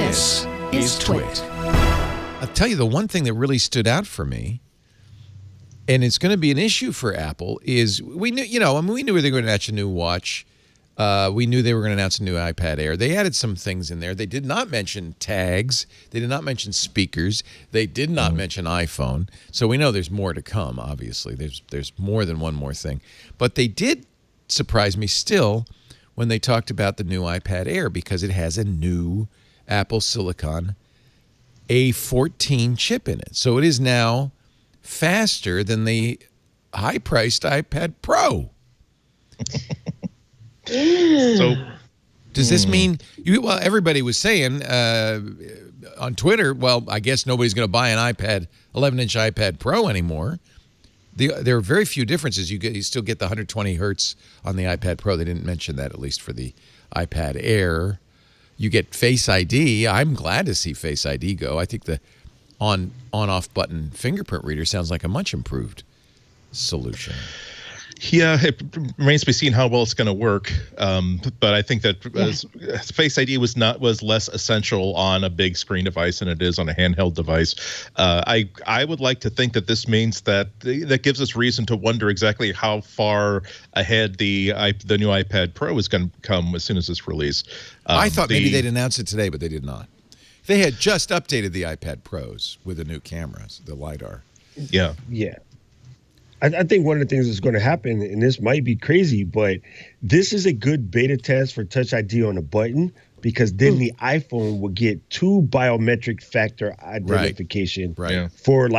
This is TWiT. I'll tell you the one thing that really stood out for me, and it's going to be an issue for Apple, is we knew, we knew they were going to announce a new watch. We knew they were going to announce a new iPad Air. They added some things in there. They did not mention tags. They did not mention speakers. They did not mention iPhone. So we know there's more to come, obviously. There's more than one more thing. But they did surprise me still when they talked about the new iPad Air because it has a new Apple Silicon A14 chip in it. So it is now faster than the high-priced iPad Pro. So does this mean well, everybody was saying on Twitter, well, I guess nobody's going to buy an 11-inch iPad Pro anymore. There are very few differences. You still get the 120 hertz on the iPad Pro. They didn't mention that, at least for the iPad Air. You get Face ID. I'm glad to see Face ID go. I think the on-off button fingerprint reader sounds like a much improved solution. yeah, it remains to be seen how well it's going to work. But I think that Face ID was less essential on a big screen device than it is on a handheld device. I would like to think that this means that gives us reason to wonder exactly how far ahead the new iPad Pro is going to come as soon as it's released. I thought maybe they'd announce it today, but they did not. They had just updated the iPad Pros with the new cameras, the LiDAR. Yeah. Yeah. I think one of the things that's going to happen, and this might be crazy, but this is a good beta test for Touch ID on a button, because then the iPhone will get 2 biometric factor identification for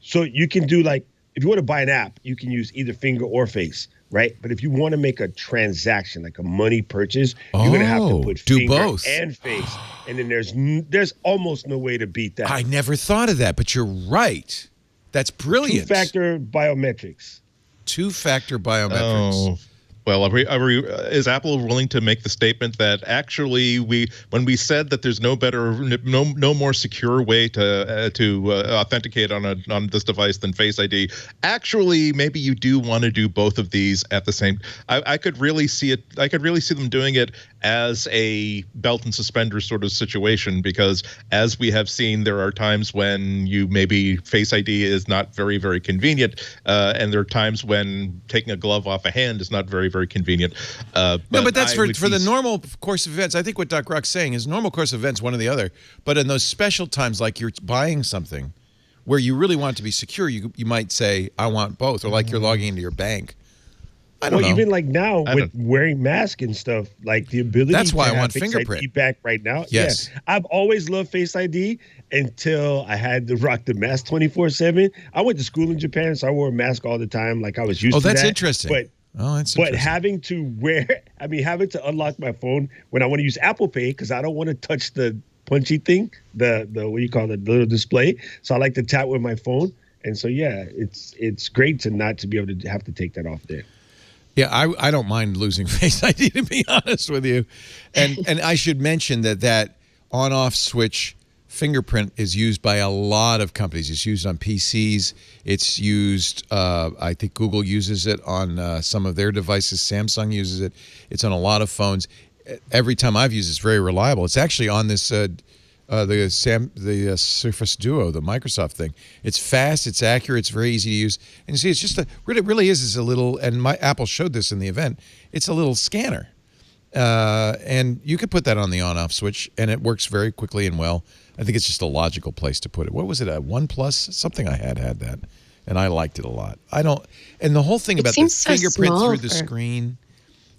so you can do if you want to buy an app, you can use either finger or face, right? But if you want to make a transaction, like a money purchase, you're going to have to put finger both and face. And then there's almost no way to beat that. I never thought of that, but you're right. That's brilliant. 2-factor biometrics. 2-factor biometrics. Oh. Well, is Apple willing to make the statement that actually when we said that there's no more secure way to authenticate on this device than Face ID, actually maybe you do want to do both of these at the same. I could really see it. I could really see them doing it as a belt and suspenders sort of situation, because as we have seen, there are times when maybe Face ID is not very, very convenient, and there are times when taking a glove off a hand is not very, very convenient. But that's for the normal course of events. I think what Doc Rock's saying is normal course of events, one or the other. But in those special times, like you're buying something where you really want it to be secure, you might say, I want both, or like you're logging into your bank. I don't know. Even like now with wearing masks and stuff, like the ability that's why to I want have fingerprint Face ID back right now. Yes. Yeah. I've always loved Face ID until I had to rock the mask 24/7. I went to school in Japan, so I wore a mask all the time. Like I was used to that. Oh, that's interesting. But having to unlock my phone when I want to use Apple Pay, because I don't want to touch the punchy thing, the what do you call it, the little display. So I like to tap with my phone. And so, it's great to not to be able to have to take that off there. Yeah, I don't mind losing Face ID, to be honest with you. And I should mention that on-off switch fingerprint is used by a lot of companies. It's used on PCs. It's used, I think Google uses it on some of their devices. Samsung uses it. It's on a lot of phones. Every time I've used it, it's very reliable. It's actually on this the Surface Duo, the Microsoft thing. It's fast, it's accurate, it's very easy to use. And you see, it's just it really is a little, and Apple showed this in the event, it's a little scanner. And you could put that on the on-off switch, and it works very quickly and well. I think it's just a logical place to put it. What was it, a OnePlus? Something I had that, and I liked it a lot. And the whole thing about the fingerprint through the screen.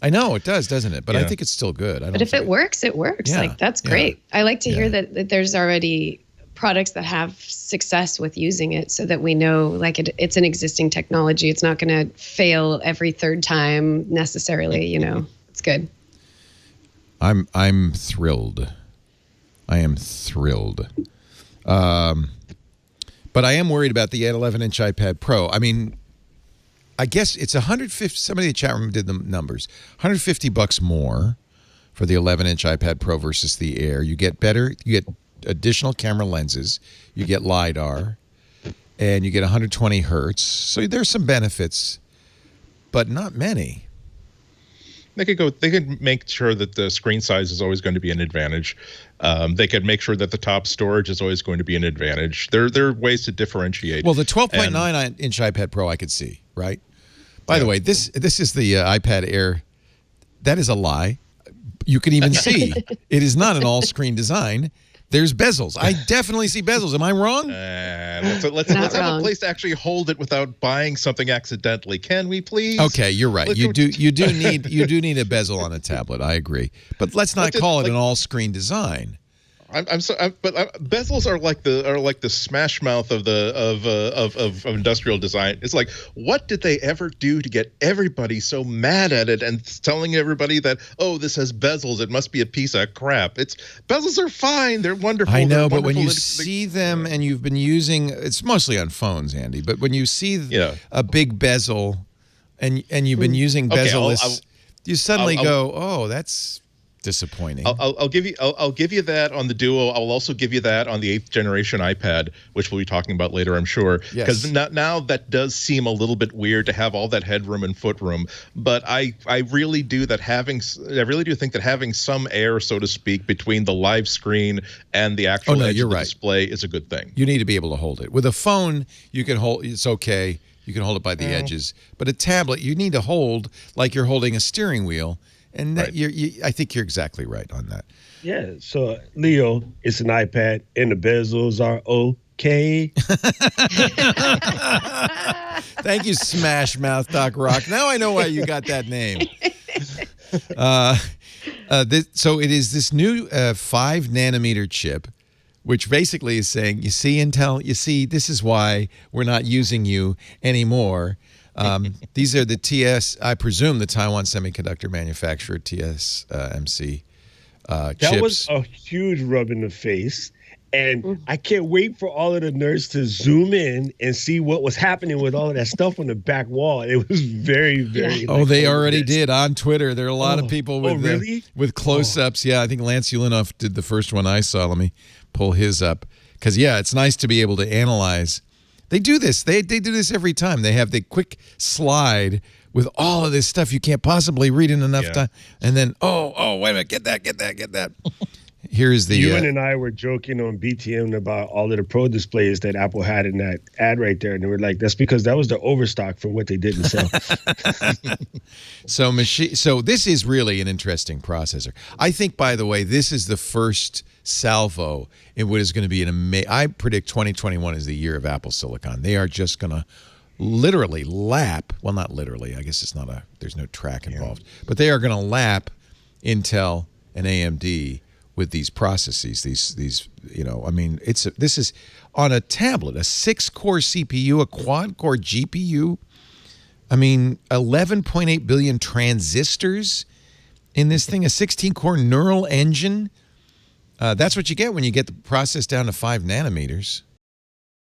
I know it does, doesn't it? But I think it's still good. But if it works, it works. Yeah. Like, that's great. I like to hear that there's already products that have success with using it, so that we know like it's an existing technology. It's not going to fail every third time necessarily. It's good. I'm thrilled. I am thrilled. But I am worried about the 11-inch iPad Pro. I mean, I guess it's 150. Somebody in the chat room did the numbers. $150 more for the 11-inch iPad Pro versus the Air. You get additional camera lenses. You get LiDAR, and you get 120 hertz. So there's some benefits, but not many. They could make sure that the screen size is always going to be an advantage. They could make sure that the top storage is always going to be an advantage. There are ways to differentiate. Well, the 12.9-inch iPad Pro I could see, right? By the way, this is the iPad Air. That is a lie. You can even see it is not an all-screen design. There's bezels. I definitely see bezels. Am I wrong? Let's have a place to actually hold it without buying something accidentally. Can we please? Okay, you're right. You do need a bezel on a tablet. I agree. But let's not call it an all-screen design. But bezels are like the smash mouth of industrial design. It's like, what did they ever do to get everybody so mad at it and telling everybody that, oh, this has bezels, it must be a piece of crap? Bezels are fine, they're wonderful. I know, but when you see them and you've been using, it's mostly on phones, Andy. But when you see a big bezel and you've been using bezel-less, you suddenly go, oh, that's disappointing. I'll give you that on the Duo. I'll also give you that on the 8th generation iPad, which we'll be talking about later, I'm sure. Because now that does seem a little bit weird to have all that headroom and footroom. But I really do think that having some air, so to speak, between the live screen and the actual edge of the display is a good thing. You need to be able to hold it. With a phone, you can hold. It's okay. You can hold it by the edges. But a tablet, you need to hold like you're holding a steering wheel. And that I think you're exactly right on that. Yeah. So, Leo, it's an iPad, and the bezels are okay. Thank you, Smash Mouth Doc Rock. Now I know why you got that name. So it is this new 5-nanometer chip, which basically is saying, you see, Intel, this is why we're not using you anymore. These are the I presume the Taiwan Semiconductor Manufacturer, TSMC chips. That was a huge rub in the face. And I can't wait for all of the nerds to zoom in and see what was happening with all of that stuff on the back wall. It was very, very... they already did on Twitter. There are a lot of people with close-ups. Yeah, I think Lance Ulinoff did the first one I saw. Let me pull his up. Because, it's nice to be able to analyze. They do this. They do this every time. They have the quick slide with all of this stuff you can't possibly read in enough time. And then, wait a minute, get that. Here's the... Ewan and I were joking on BTM about all of the Pro displays that Apple had in that ad right there. And they were like, that's because that was the overstock from what they didn't sell. So this is really an interesting processor. I think, by the way, this is the first salvo in what is going to be an amazing... I predict 2021 is the year of Apple Silicon. They are just going to literally lap... Well, not literally. I guess it's not there's no track involved. But they are going to lap Intel and AMD with these processes, these this is on a tablet, a 6-core CPU, a quad-core GPU. 11.8 billion transistors in this thing, a 16-core neural engine. That's what you get when you get the process down to 5 nanometers.